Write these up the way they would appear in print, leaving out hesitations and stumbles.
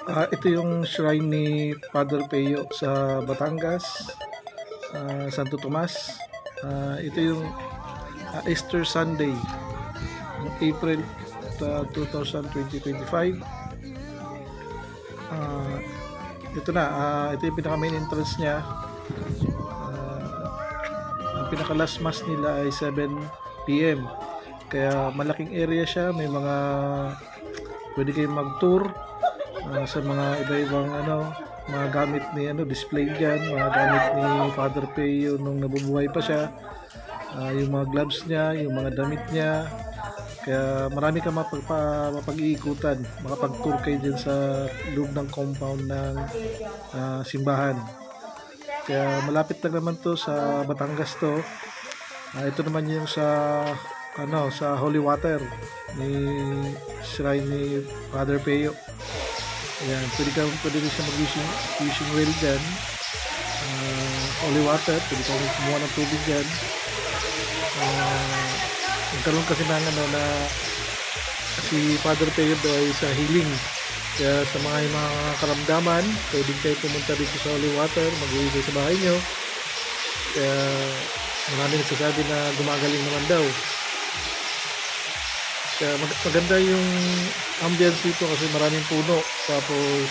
Ito yung shrine ni Father Peo sa Batangas, Santo Tomas. Ito yung Easter Sunday ng April 2025. Ito na, ito yung pinaka main entrance niya. Ang pinaka last mass nila ay 7 PM. Kaya malaking area siya, may mga pwede kayong mag-tour sa mga iba-ibang mga gamit ni display diyan, mga gamit ni Father Peo nung nabubuhay pa siya. Yung mga gloves niya, yung mga damit niya. Kaya marami ka mapag-iikutan, makapag-tour kayo dyan sa loob ng compound ng simbahan. Kaya malapit lang naman to sa Batangas to. Ito naman yung sa Holy Water ni shrine ni Father Peo. Ayan, pwede rin siya mag-fishing well dyan. Holy water, pwede ka kumuha ng tubig dyan. Nagkaroon kasi na si Father Peo ay sa healing. Kaya sa mga karamdaman, pwede kayo pumunta dito sa Holy Water, mag-uwi kayo sa bahay nyo. Kaya marami nagsasabi na gumagaling naman daw. Kaya maganda yung ambience dito kasi maraming puno, tapos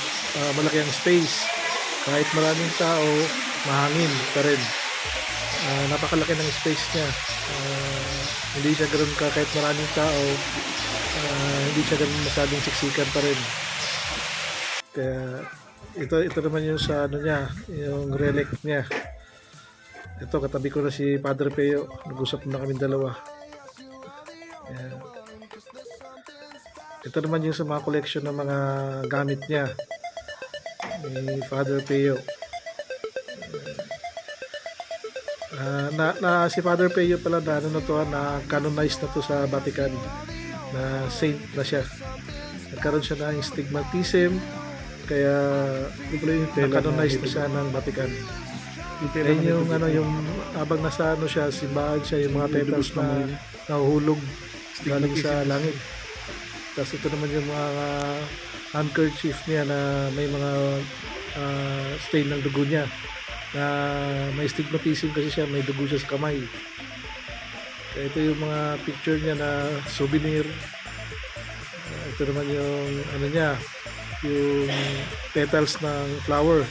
malaki ang space. Kahit maraming tao, mahangin pa rin. Napakalaki ng space niya. Hindi siya ganoon kahit maraming tao, hindi siya ganoon masyadong siksikan pa rin. Kaya ito naman yung sa niya, yung relic niya. Ito, katabi ko na si Padre Peo. Nag-usap na kami dalawa. Ayan. Ito naman yung sa mga collection ng mga gamit niya ni Father Peo. Si Father Peo pala na canonized na to sa Vatican, na saint na siya. Nagkaroon siya ng stigmatism, kaya na-canonized na siya ng Vatican. Ayun yung yung habang nasa siya, simbahan siya, yung mga petals na nahuhulog galing sa langit. Tapos ito naman yung mga handkerchief niya na may mga stain ng dugo niya, na may stigmatism kasi siya, may dugo siya sa kamay. Kaya ito yung mga picture niya na souvenir. Ito naman yung niya, yung petals ng flower.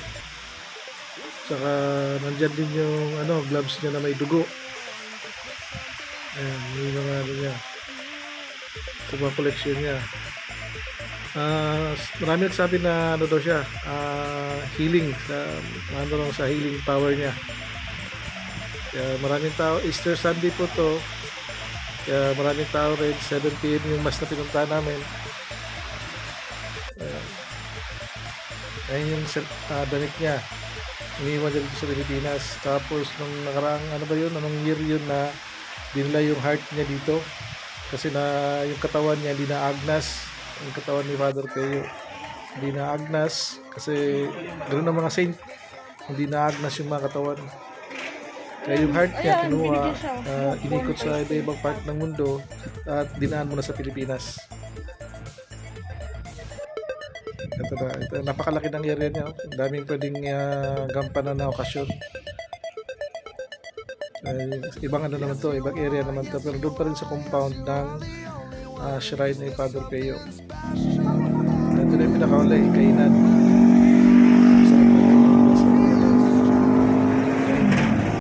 Saka nandyan din yung gloves niya na may dugo. Ayan, yung mga niya. Ito mga collection niya. Marami nagsabi na daw siya, healing sa healing power niya. Kaya maraming tao, Easter Sunday po to, kaya maraming tao rin. 7 PM yung mas na pinunta namin. Ayun yung damit niya, iniwan dito sa Pilipinas. Tapos nung nakaraang anong year yun na dinala yung heart niya dito, kasi na yung katawan niya hindi na agnas. Yung katawan ni Father Peo hindi na agnas, kasi ganoon ang mga saint, hindi na agnas yung mga katawan. Kaya yung heart niya kinuha, inikot sa ibang part ng mundo at dinaan mo na sa Pilipinas. Ito, napakalaki ng area niya. Daming pwedeng gampanan na okasyon. Ibang naman to, ibang area naman to, pero doon pa rin sa compound ng shrine ni Father Peo. Ito na yung pinakaulay, kainan.